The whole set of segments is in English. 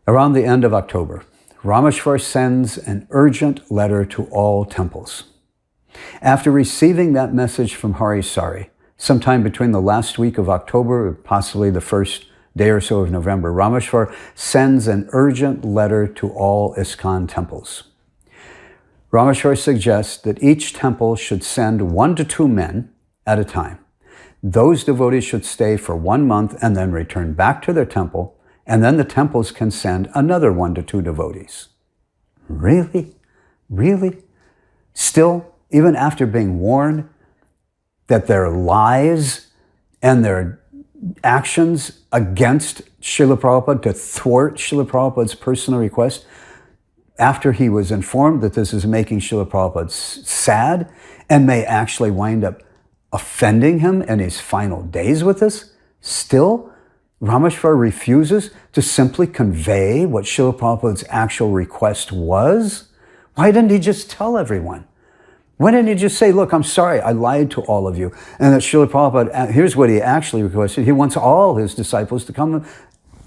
Around the end of October, Ramesvar sends an urgent letter to all temples. After receiving that message from Hari Sari, sometime between the last week of October, possibly the first day or so of November, Ramesvar sends an urgent letter to all ISKCON temples. Ramesvar suggests that each temple should send 1 to 2 men at a time. Those devotees should stay for 1 month and then return back to their temple, and then the temples can send another 1 to 2 devotees. Really? Really? Still, even after being warned that their lies and their actions against Srila Prabhupada to thwart Srila Prabhupada's personal request, after he was informed that this is making Srila Prabhupada sad and may actually wind up offending him in his final days with this, still, Ramesvar refuses to simply convey what Srila Prabhupada's actual request was? Why didn't he just tell everyone? Why didn't he just say, look, I'm sorry, I lied to all of you, and that Srila Prabhupada, here's what he actually requested. He wants all his disciples to come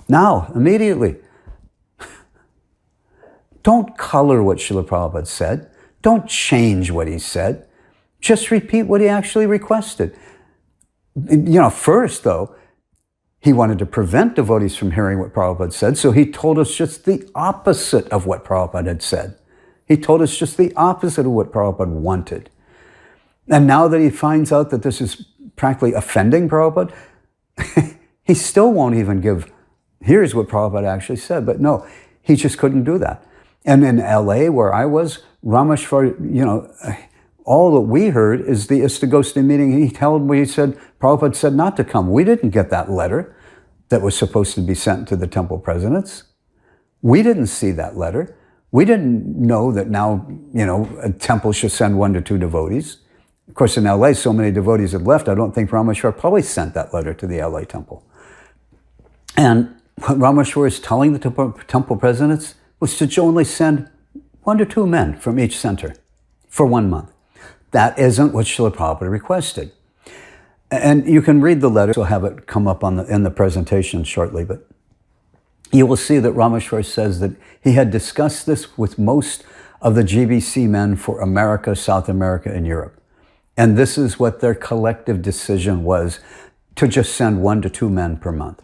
now, immediately. Don't color what Srila Prabhupada said. Don't change what he said. Just repeat what he actually requested. First, though, he wanted to prevent devotees from hearing what Prabhupada said, so he told us just the opposite of what Prabhupada had said. He told us just the opposite of what Prabhupada wanted. And now that he finds out that this is practically offending Prabhupada, he still won't even give, here's what Prabhupada actually said. But no, he just couldn't do that. And in LA, where I was, Ramesvar, all that we heard is the ISKCON meeting. He said, Prabhupada said not to come. We didn't get that letter that was supposed to be sent to the temple presidents. We didn't see that letter. We didn't know that now, a temple should send 1 to 2 devotees. Of course, in LA, so many devotees had left, I don't think Ramesvar probably sent that letter to the LA temple. And what Ramesvar is telling the temple presidents was to only send 1 to 2 men from each center for 1 month. That isn't what Srila Prabhupada requested. And you can read the letter. We'll have it come up in the presentation shortly, but you will see that Ramesvar says that he had discussed this with most of the GBC men for America, South America, and Europe. And this is what their collective decision was, to just send 1 to 2 men per month.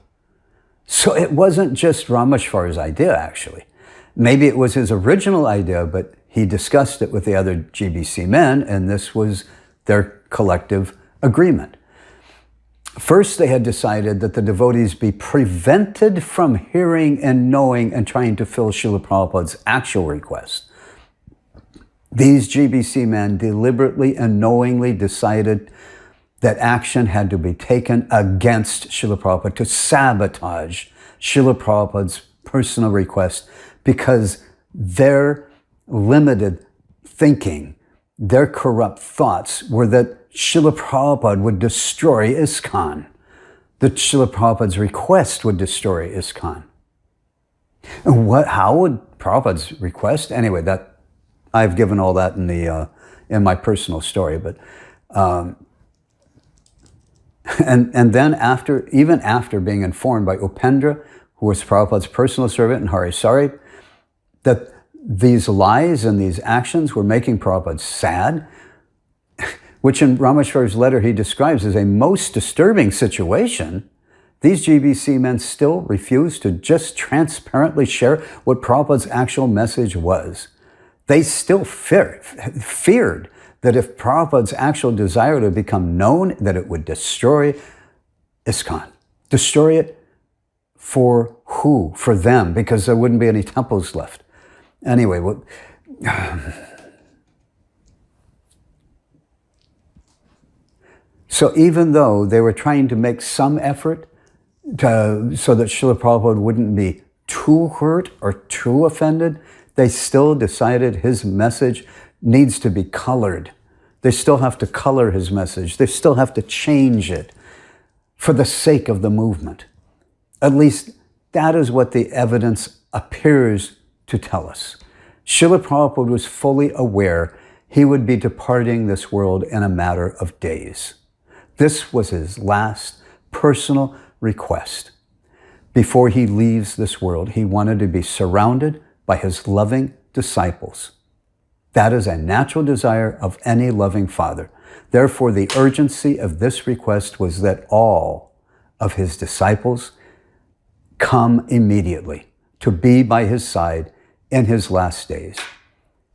So it wasn't just Ramesvar's idea, actually. Maybe it was his original idea, but he discussed it with the other GBC men, and this was their collective agreement. First, they had decided that the devotees be prevented from hearing and knowing and trying to fill Srila Prabhupada's actual request. These GBC men deliberately and knowingly decided that action had to be taken against Srila Prabhupada to sabotage Srila Prabhupada's personal request, because their limited thinking, their corrupt thoughts were that Srila Prabhupada would destroy ISKCON, that Srila Prabhupada's request would destroy ISKCON. And how would Prabhupada's request? Anyway, that I've given all that in my personal story, but and then even after being informed by Upendra, who was Prabhupada's personal servant, and Hari Sari, that these lies and these actions were making Prabhupada sad, which in Ramesvar's letter he describes as a most disturbing situation, these GBC men still refused to just transparently share what Prabhupada's actual message was. They still feared that if Prabhupada's actual desire to become known, that it would destroy ISKCON. Destroy it for who? For them, because there wouldn't be any temples left. Anyway, so even though they were trying to make some effort so that Srila Prabhupada wouldn't be too hurt or too offended, they still decided his message needs to be colored. They still have to color his message. They still have to change it for the sake of the movement. At least that is what the evidence appears to tell us. Srila Prabhupada was fully aware he would be departing this world in a matter of days. This was his last personal request. before he leaves this world, he wanted to be surrounded by his loving disciples. That is a natural desire of any loving father. Therefore, the urgency of this request was that all of his disciples come immediately to be by his side in his last days,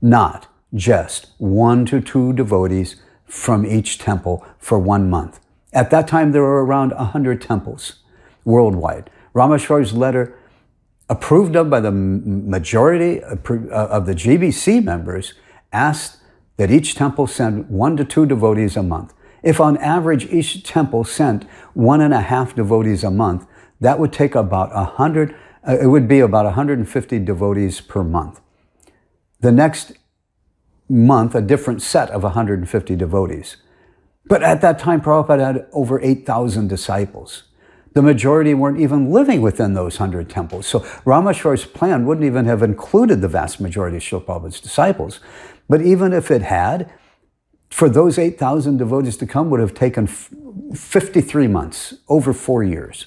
not just 1 to 2 devotees from each temple for 1 month. At that time, there were around 100 temples worldwide. Ramesvar's letter, approved of by the majority of the GBC members, asked that each temple send 1 to 2 devotees a month. If on average each temple sent 1.5 devotees a month, that would take about 100, it would be about 150 devotees per month. The next month, a different set of 150 devotees. But at that time, Prabhupada had over 8,000 disciples. The majority weren't even living within those 100 temples. So Ramesvar's plan wouldn't even have included the vast majority of Srila Prabhupada's disciples. But even if it had, for those 8,000 devotees to come would have taken 53 months, over 4 years,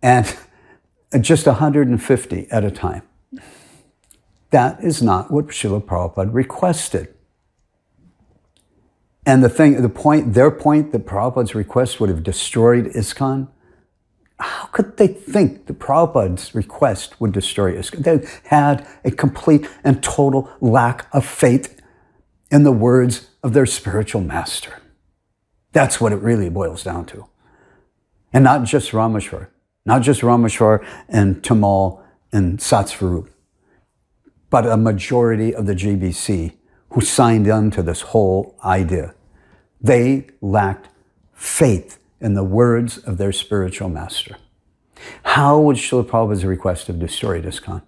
and just 150 at a time. That is not what Srila Prabhupada requested. And their point that Prabhupada's request would have destroyed ISKCON, how could they think that Prabhupada's request would destroy ISKCON? They had a complete and total lack of faith in the words of their spiritual master. That's what it really boils down to. And not just Ramesvar and Tamal and Satsvarup, but a majority of the GBC who signed on to this whole idea. They lacked faith in the words of their spiritual master. How would Srila Prabhupada's request have destroyed ISKCON?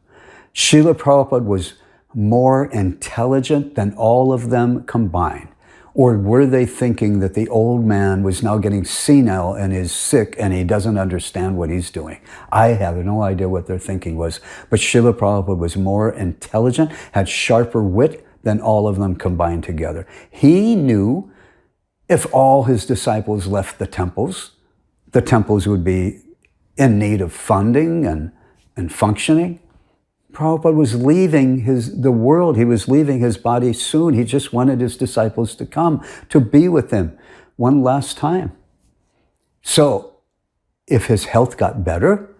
Srila Prabhupada was more intelligent than all of them combined? Or were they thinking that the old man was now getting senile and is sick and he doesn't understand what he's doing? I have no idea what their thinking was. But Srila Prabhupada was more intelligent, had sharper wit than all of them combined together. He knew if all his disciples left the temples would be in need of funding and functioning. Prabhupada was leaving the world. He was leaving his body soon. He just wanted his disciples to come to be with him one last time. So if his health got better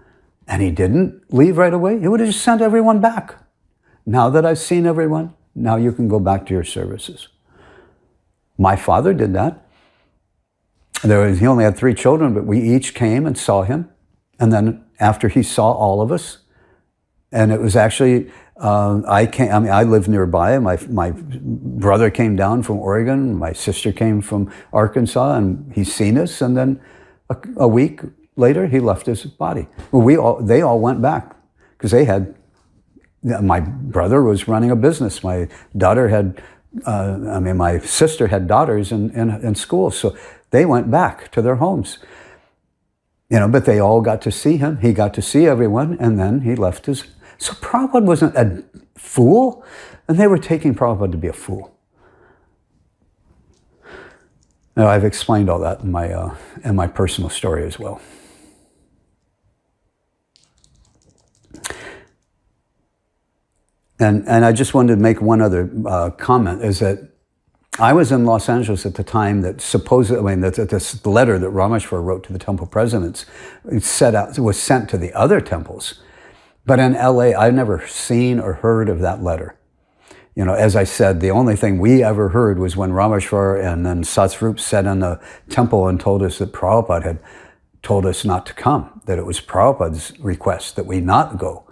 and he didn't leave right away, he would have just sent everyone back. Now that I've seen everyone, now you can go back to your services. My father did that. He only had 3 children, but we each came and saw him. And then after he saw all of us, and it was actually, I lived nearby. My brother came down from Oregon. My sister came from Arkansas, and he's seen us. And then a week later, he left his body. They all went back because my brother was running a business. My sister had daughters in school. So they went back to their homes. But they all got to see him. He got to see everyone, and then he left his. So Prabhupada wasn't a fool, and they were taking Prabhupada to be a fool. Now, I've explained all that in my personal story as well. And I just wanted to make one other comment, is that I was in Los Angeles at the time that this letter that Ramesvar wrote to the temple presidents was sent to the other temples. But in LA, I've never seen or heard of that letter. As I said, the only thing we ever heard was when Ramesvar and then Satsvarup sat in the temple and told us that Prabhupada had told us not to come, that it was Prabhupada's request that we not go.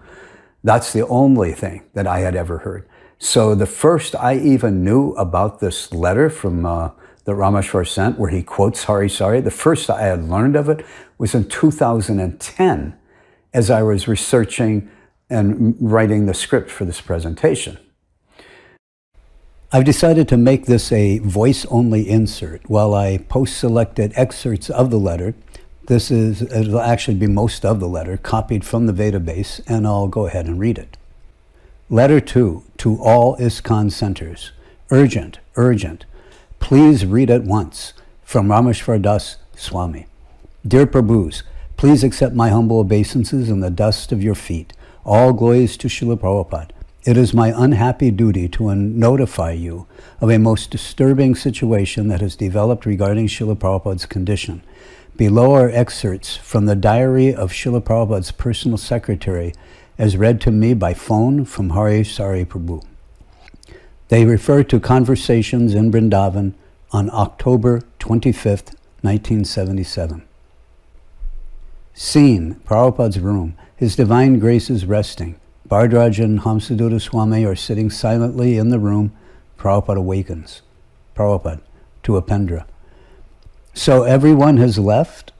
That's the only thing that I had ever heard. So the first I even knew about this letter from that Ramesvar sent, where he quotes Hari Sari, the first I had learned of it was in 2010, as I was researching and writing the script for this presentation. I've decided to make this a voice-only insert while I post-selected excerpts of the letter. It'll actually be most of the letter, copied from the database, and I'll go ahead and read it. Letter 2, to all ISKCON centers. Urgent, urgent. Please read at once. From Ramesvar Das Swami. Dear Prabhus, Please accept my humble obeisances and the dust of your feet. All glories to Srila Prabhupada. It is my unhappy duty to notify you of a most disturbing situation that has developed regarding Srila Prabhupada's condition. Below are excerpts from the diary of Srila Prabhupada's personal secretary as read to me by phone from Hari Sari Prabhu. They refer to conversations in Vrindavan on October 25th, 1977. Scene, Prabhupada's room. His Divine Grace is resting. Bhardraj and Hamsadutta Swami are sitting silently in the room. Prabhupada awakens. Prabhupada to Upendra. So everyone has left?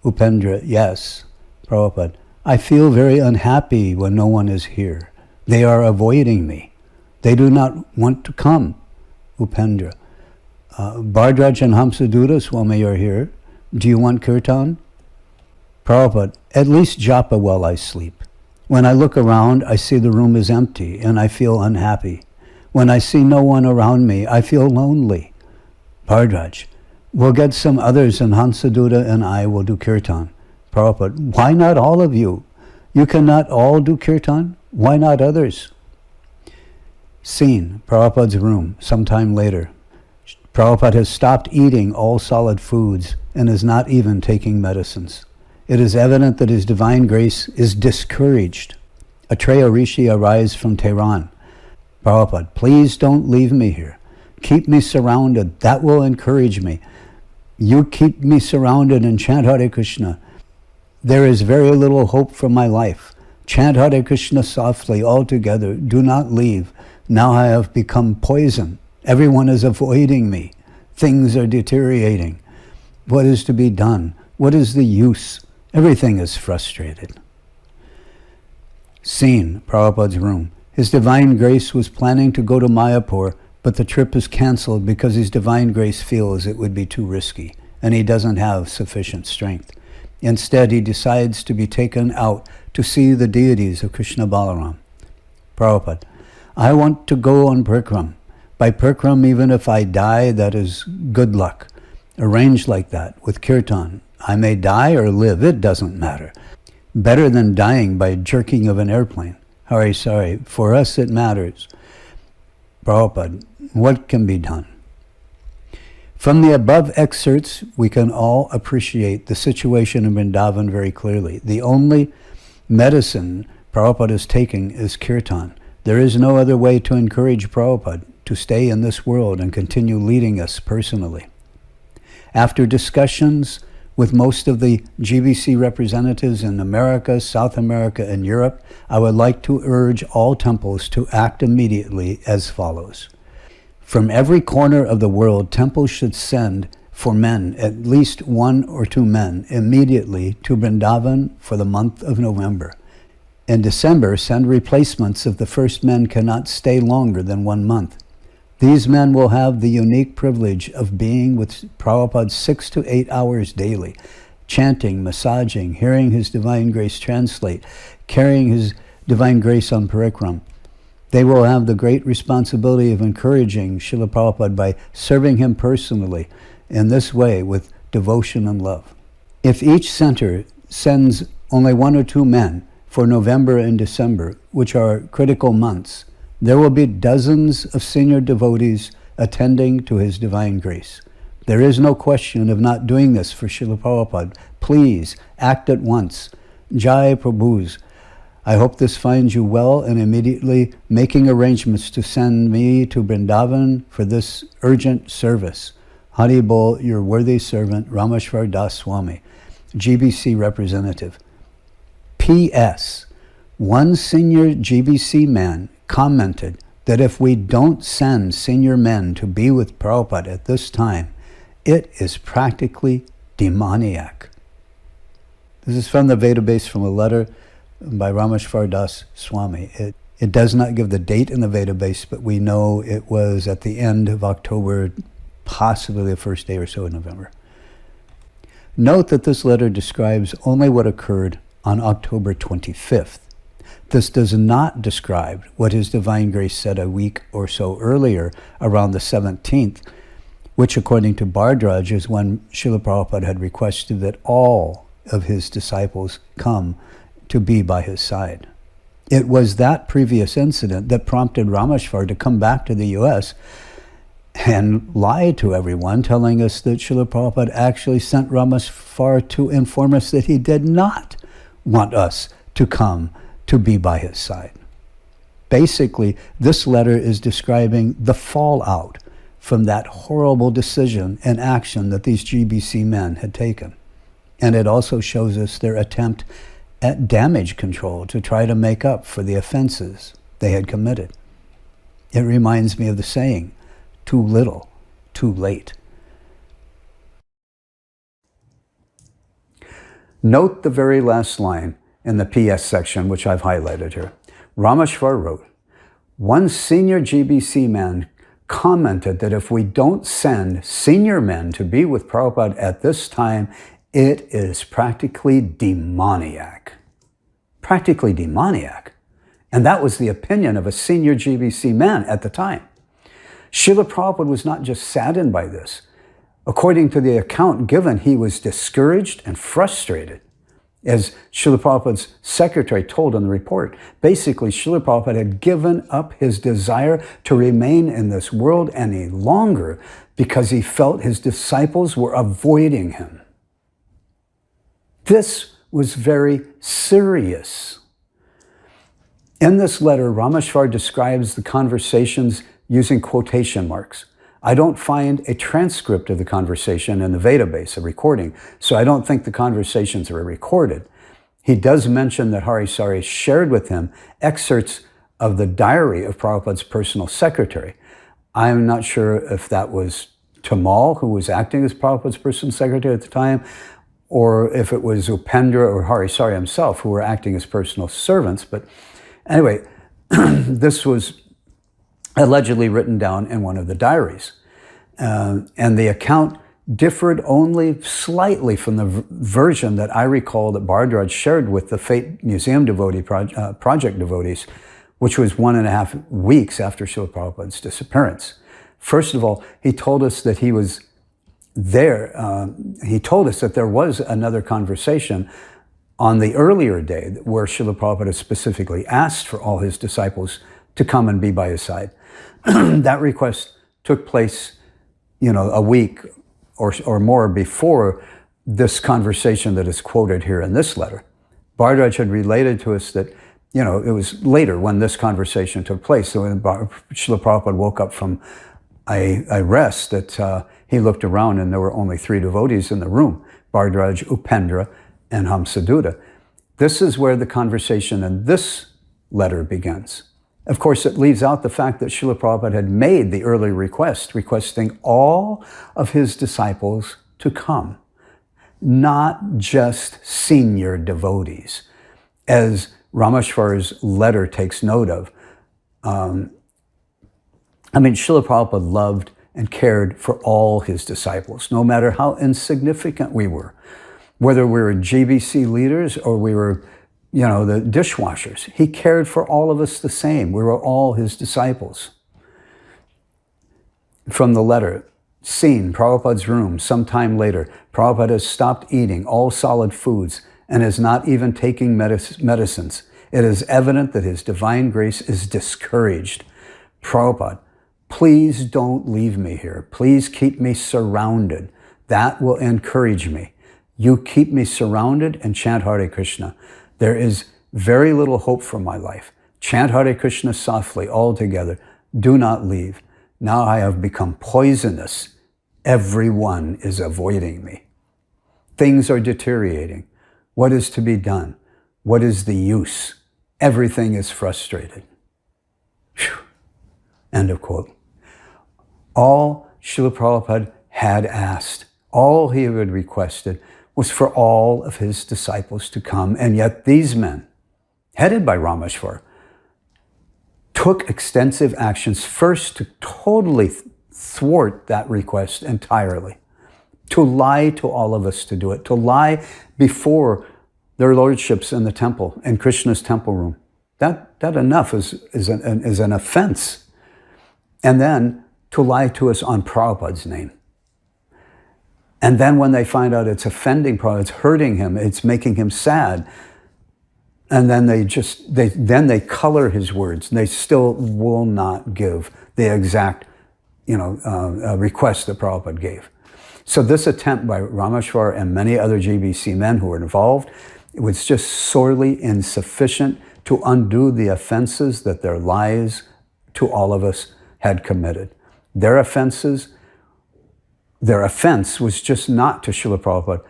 Upendra, yes. Prabhupada, I feel very unhappy when no one is here. They are avoiding me. They do not want to come. Upendra, Bhardraj and Hamsadutta Swami are here. Do you want kirtan? Prabhupada, at least japa while I sleep. When I look around, I see the room is empty and I feel unhappy. When I see no one around me, I feel lonely. Bhardraj, we'll get some others and Hamsadutta and I will do kirtan. Prabhupada, why not all of you? You cannot all do kirtan? Why not others? Scene, Prabhupada's room, sometime later. Prabhupada has stopped eating all solid foods and is not even taking medicines. It is evident that His Divine Grace is discouraged. Atreya Rishi arrives from Tehran. Prabhupada, please don't leave me here. Keep me surrounded. That will encourage me. You keep me surrounded and chant Hare Krishna. There is very little hope for my life. Chant Hare Krishna softly all together. Do not leave. Now I have become poison. Everyone is avoiding me. Things are deteriorating. What is to be done? What is the use? Everything is frustrated. Scene, Prabhupada's room. His Divine Grace was planning to go to Mayapur, but the trip is cancelled because His Divine Grace feels it would be too risky, and he doesn't have sufficient strength. Instead, he decides to be taken out to see the deities of Krishna Balaram. Prabhupada, I want to go on Parikram. By Parikram, even if I die, that is good luck. Arranged like that, with kirtan. I may die or live, it doesn't matter. Better than dying by jerking of an airplane. Hari Sari, for us it matters. Prabhupada, what can be done? From the above excerpts, we can all appreciate the situation in Vrindavan very clearly. The only medicine Prabhupada is taking is kirtan. There is no other way to encourage Prabhupada to stay in this world and continue leading us personally. After discussions with most of the GBC representatives in America, South America, and Europe, I would like to urge all temples to act immediately as follows. From every corner of the world, temples should send for men, at least 1 or 2 men, immediately to Vrindavan for the month of November. In December, send replacements if the first men cannot stay longer than 1 month. These men will have the unique privilege of being with Prabhupada 6 to 8 hours daily, chanting, massaging, hearing His Divine Grace translate, carrying His Divine Grace on Parikram. They will have the great responsibility of encouraging Srila Prabhupada by serving him personally in this way with devotion and love. If each center sends only 1 or 2 men for November and December, which are critical months, there will be dozens of senior devotees attending to His Divine Grace. There is no question of not doing this for Srila Prabhupada. Please act at once. Jai Prabhus. I hope this finds you well and immediately making arrangements to send me to Vrindavan for this urgent service. Hari Bol, your worthy servant, Ramesvar Das Swami, GBC representative. P.S. One senior GBC man commented that if we don't send senior men to be with Prabhupada at this time, it is practically demoniac. This is from the Vedabase, from a letter by Ramesvar Das Swami. It does not give the date in the Vedabase, but we know it was at the end of October, possibly the first day or so in November. Note that this letter describes only what occurred on October 25th. This does not describe what His Divine Grace said a week or so earlier, around the 17th, which according to Bhardraj is when Srila Prabhupada had requested that all of his disciples come to be by his side. It was that previous incident that prompted Ramesvar to come back to the U.S. and lie to everyone, telling us that Srila Prabhupada actually sent Ramesvar to inform us that he did not want us to come to be by his side. Basically, this letter is describing the fallout from that horrible decision and action that these GBC men had taken. And it also shows us their attempt at damage control to try to make up for the offenses they had committed. It reminds me of the saying, too little, too late. Note the very last line in the PS section, which I've highlighted here. Ramesvar wrote, one senior GBC man commented that if we don't send senior men to be with Prabhupada at this time, it is practically demoniac. Practically demoniac. And that was the opinion of a senior GBC man at the time. Srila Prabhupada was not just saddened by this. According to the account given, he was discouraged and frustrated. As Srila Prabhupada's secretary told in the report, basically Srila Prabhupada had given up his desire to remain in this world any longer because he felt his disciples were avoiding him. This was very serious. In this letter, Ramesvar describes the conversations using quotation marks. I don't find a transcript of the conversation in the database, a recording, so I don't think the conversations were recorded. He does mention that Harisari shared with him excerpts of the diary of Prabhupada's personal secretary. I'm not sure if that was Tamal, who was acting as Prabhupada's personal secretary at the time, or if it was Upendra or Harisari himself, who were acting as personal servants. But anyway, this was allegedly written down in one of the diaries. And the account differed only slightly from the version that I recall that Bhardraj shared with the Fate Museum devotee project devotees, which was 1.5 weeks after Srila Prabhupada's disappearance. First of all, he told us that he was there. He told us that there was another conversation on the earlier day where Srila Prabhupada specifically asked for all his disciples to come and be by his side. That request took place, a week or more before this conversation that is quoted here in this letter. Bhardraj had related to us that, it was later when this conversation took place. So when Srila Prabhupada woke up from a rest, that he looked around and there were only 3 devotees in the room, Bhardraj, Upendra, and Hamsaduta. This is where the conversation in this letter begins. Of course, it leaves out the fact that Srila Prabhupada had made the early request, requesting all of his disciples to come, not just senior devotees, as Ramesvar's letter takes note of. Srila Prabhupada loved and cared for all his disciples, no matter how insignificant we were, whether we were GBC leaders or we were the dishwashers. He cared for all of us the same. We were all his disciples. From the letter, seen Prabhupada's room sometime later. Prabhupada has stopped eating all solid foods and is not even taking medicines. It is evident that his divine grace is discouraged. Prabhupada, please don't leave me here. Please keep me surrounded. That will encourage me. You keep me surrounded and chant Hare Krishna. There is very little hope for my life. Chant Hare Krishna softly, all together. Do not leave. Now I have become poisonous. Everyone is avoiding me. Things are deteriorating. What is to be done? What is the use? Everything is frustrated. Whew. End of quote. All Srila Prabhupada had asked, all he had requested, was for all of his disciples to come. And yet these men, headed by Ramesvar, took extensive actions first to totally thwart that request entirely, to lie to all of us to do it, to lie before their lordships in the temple, in Krishna's temple room. That enough is an offense. And then to lie to us on Prabhupada's name. And then when they find out it's offending Prabhupada, it's hurting him, it's making him sad, and then they color his words, and they still will not give the exact request that Prabhupada gave. So this attempt by Ramesvar and many other GBC men who were involved, it was just sorely insufficient to undo the offenses that their lies to all of us had committed. Their offense was just not to Srila Prabhupada,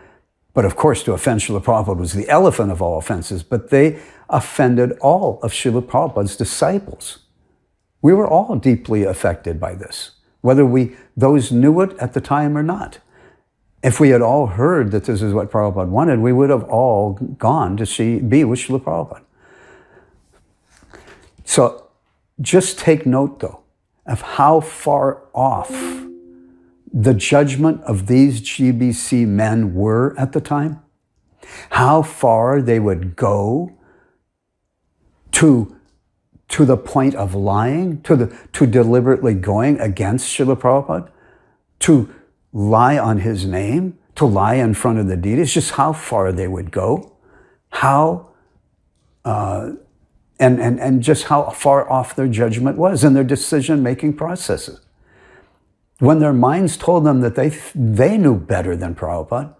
but of course to offend Srila Prabhupada was the elephant of all offenses, but they offended all of Srila Prabhupada's disciples. We were all deeply affected by this, whether those knew it at the time or not. If we had all heard that this is what Prabhupada wanted, we would have all gone to be with Srila Prabhupada. So just take note, though, of how far off the judgment of these GBC men were at the time, how far they would go to the point of lying, to deliberately going against Srila Prabhupada, to lie on his name, to lie in front of the deities, just how far they would go, and just how far off their judgment was and their decision-making processes. When their minds told them that they knew better than Prabhupada,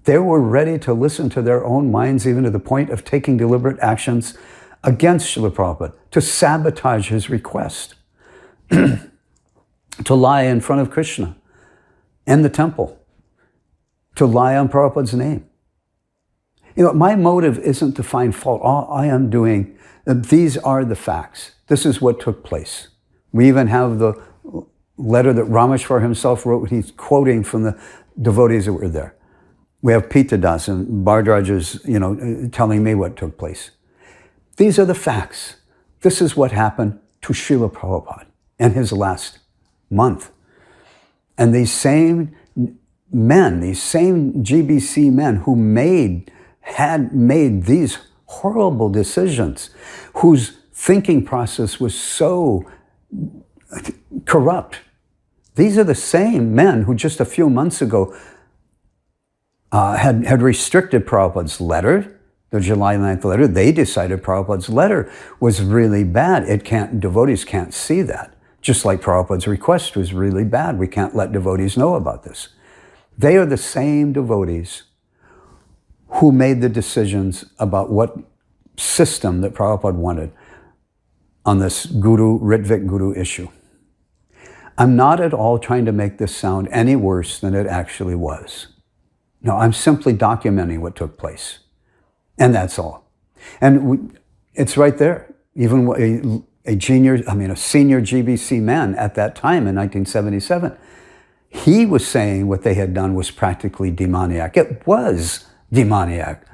they were ready to listen to their own minds, even to the point of taking deliberate actions against Srila Prabhupada, to sabotage his request, to lie in front of Krishna in the temple, to lie on Prabhupada's name. My motive isn't to find fault. All I am doing, these are the facts. This is what took place. We even have the letter that Ramesvar himself wrote. He's quoting from the devotees that were there. We have Pitadas and Bardrajas, telling me what took place. These are the facts. This is what happened to Srila Prabhupada in his last month. And these same men, these same GBC men who had made these horrible decisions, whose thinking process was so corrupt. These are the same men who just a few months ago had restricted Prabhupada's letter, the July 9th letter. They decided Prabhupada's letter was really bad. Devotees can't see that. Just like Prabhupada's request was really bad. We can't let devotees know about this. They are the same devotees who made the decisions about what system that Prabhupada wanted on this Rtvik Guru issue. I'm not at all trying to make this sound any worse than it actually was. No, I'm simply documenting what took place. And that's all. And it's right there. Even a senior GBC man at that time in 1977, he was saying what they had done was practically demoniac. It was demoniac.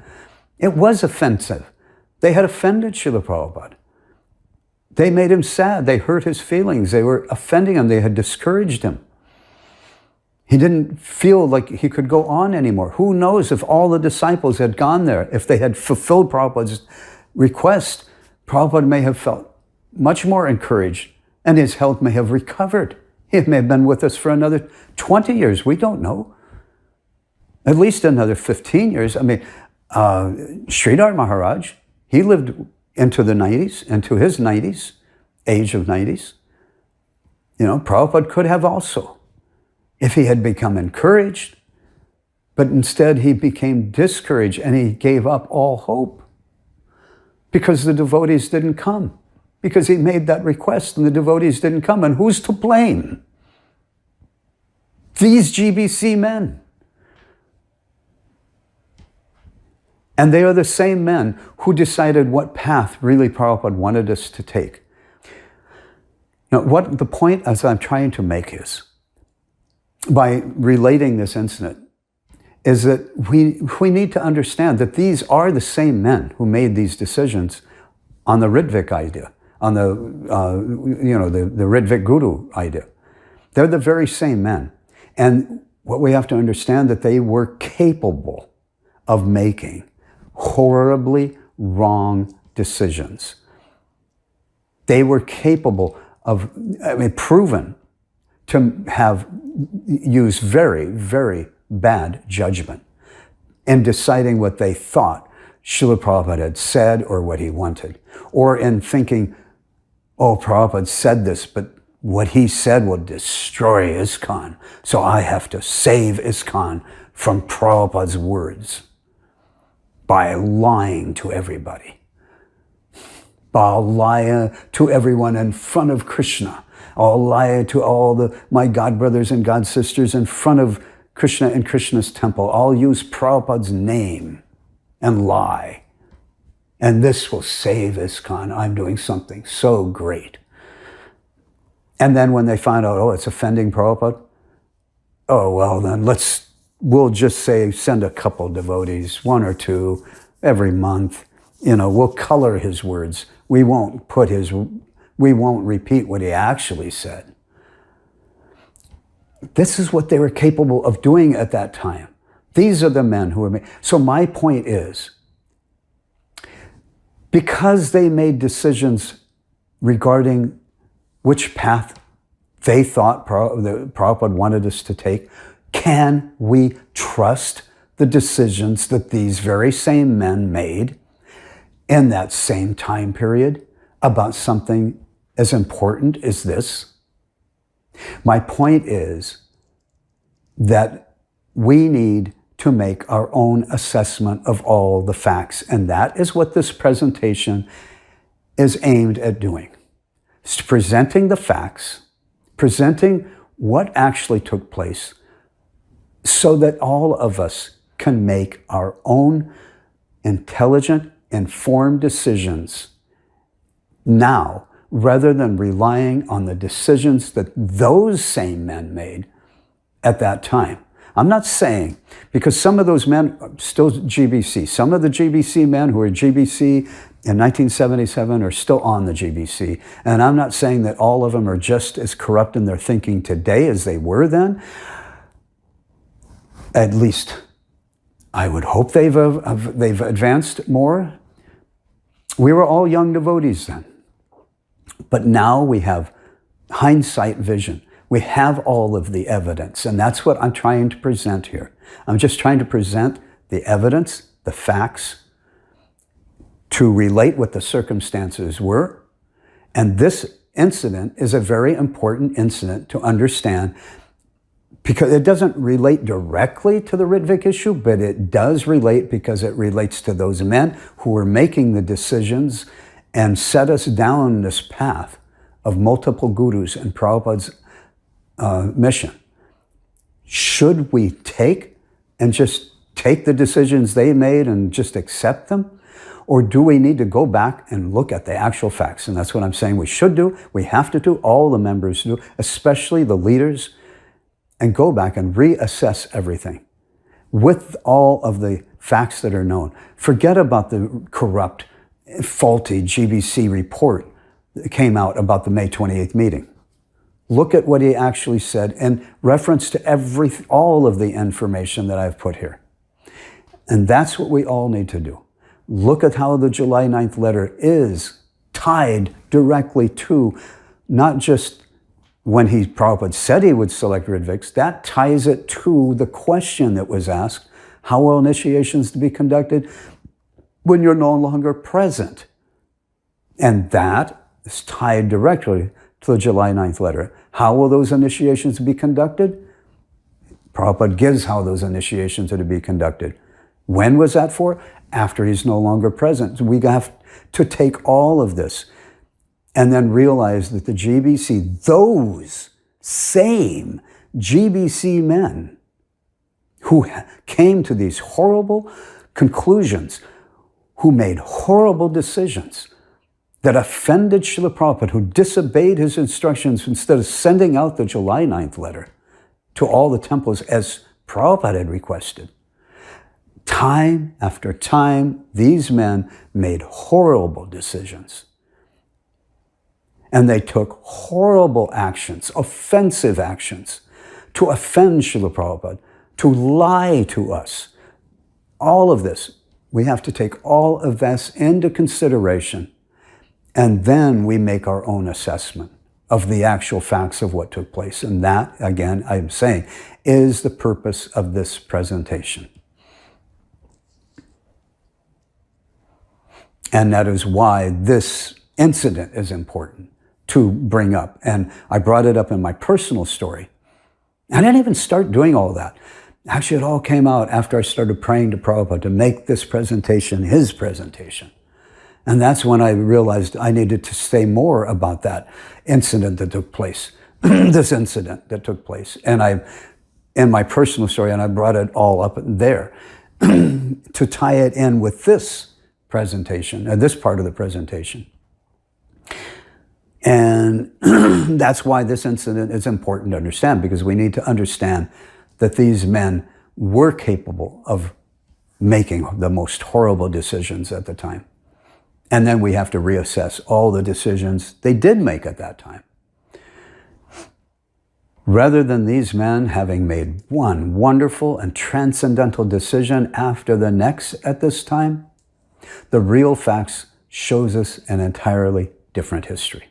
It was offensive. They had offended Srila Prabhupada. They made him sad. They hurt his feelings. They were offending him. They had discouraged him. He didn't feel like he could go on anymore. Who knows if all the disciples had gone there, if they had fulfilled Prabhupada's request, Prabhupada may have felt much more encouraged and his health may have recovered. He may have been with us for another 20 years. We don't know. At least another 15 years. Sridhar Maharaj, he lived into the 90s, into his 90s, age of 90s. Prabhupada could have also, if he had become encouraged, but instead he became discouraged and he gave up all hope because the devotees didn't come, because he made that request and the devotees didn't come. And who's to blame? These GBC men. And they are the same men who decided what path really Prabhupada wanted us to take. What the point as I'm trying to make is, by relating this incident, is that we need to understand that these are the same men who made these decisions on the Rtvik idea, on the Rtvik Guru idea. They're the very same men. And what we have to understand that they were capable of making horribly wrong decisions. They were capable of, proven to have used very, very bad judgment in deciding what they thought Srila Prabhupada had said or what he wanted, or in thinking, oh, Prabhupada said this, but what he said will destroy ISKCON, so I have to save ISKCON from Prabhupada's words by lying to everybody, by lying to everyone in front of Krishna. I'll lie to all my God brothers and God sisters in front of Krishna in Krishna's temple. I'll use Prabhupada's name and lie. And this will save ISKCON. I'm doing something so great. And then when they find out, oh, it's offending Prabhupada, oh, well, then we'll just say, send a couple devotees, 1 or 2 every month. We'll color his words. We won't repeat what he actually said. This is what they were capable of doing at that time. These are the men who were made. So my point is, because they made decisions regarding which path they thought Prabhupada wanted us to take, can we trust the decisions that these very same men made in that same time period about something as important as this? My point is that we need to make our own assessment of all the facts, and that is what this presentation is aimed at doing. It's presenting the facts, presenting what actually took place, so that all of us can make our own intelligent, informed decisions now, rather than relying on the decisions that those same men made at that time. I'm not saying, because some of those men are still GBC, some of the GBC men who were GBC in 1977 are still on the GBC, and I'm not saying that all of them are just as corrupt in their thinking today as they were then. At least I would hope they've advanced more. We were all young devotees then. But now we have hindsight vision. We have all of the evidence, and that's what I'm trying to present here. I'm just trying to present the evidence, the facts, to relate what the circumstances were. And this incident is a very important incident to understand, because it doesn't relate directly to the Rtvik issue, but it does relate because it relates to those men who were making the decisions and set us down this path of multiple gurus and Prabhupada's mission. Should we just take the decisions they made and just accept them? Or do we need to go back and look at the actual facts? And that's what I'm saying we should do. We have to do, all the members do, especially the leaders, and go back and reassess everything with all of the facts that are known. Forget about the corrupt, faulty GBC report that came out about the May 28th meeting. Look at what he actually said in reference to all of the information that I've put here. And that's what we all need to do. Look at how the July 9th letter is tied directly to not just when Prabhupada said he would select Ritviks, that ties it to the question that was asked, how will initiations to be conducted when you're no longer present? And that is tied directly to the July 9th letter. How will those initiations be conducted? Prabhupada gives how those initiations are to be conducted. When was that for? After he's no longer present. We have to take all of this and then realize that the GBC, those same GBC men who came to these horrible conclusions, who made horrible decisions that offended Srila Prabhupada, who disobeyed his instructions instead of sending out the July 9th letter to all the temples as Prabhupada had requested. Time after time, these men made horrible decisions. And they took horrible actions, offensive actions, to offend Srila Prabhupada, to lie to us. All of this, we have to take all of this into consideration, and then we make our own assessment. of the actual facts of what took place. And that, again, I'm saying, is the purpose of this presentation. And that is why this incident is important to bring up. And I brought it up in my personal story. I didn't even start doing all that. Actually, it all came out after I started praying to Prabhupada to make this presentation his presentation. And that's when I realized I needed to say more about that incident that took place, this incident that took place. And in my personal story, and I brought it all up there to tie it in with this presentation, this part of the presentation. And that's why this incident is important to understand, because we need to understand that these men were capable of making the most horrible decisions at the time. And then we have to reassess all the decisions they did make at that time. Rather than these men having made one wonderful and transcendental decision after the next at this time, the real facts shows us an entirely different history.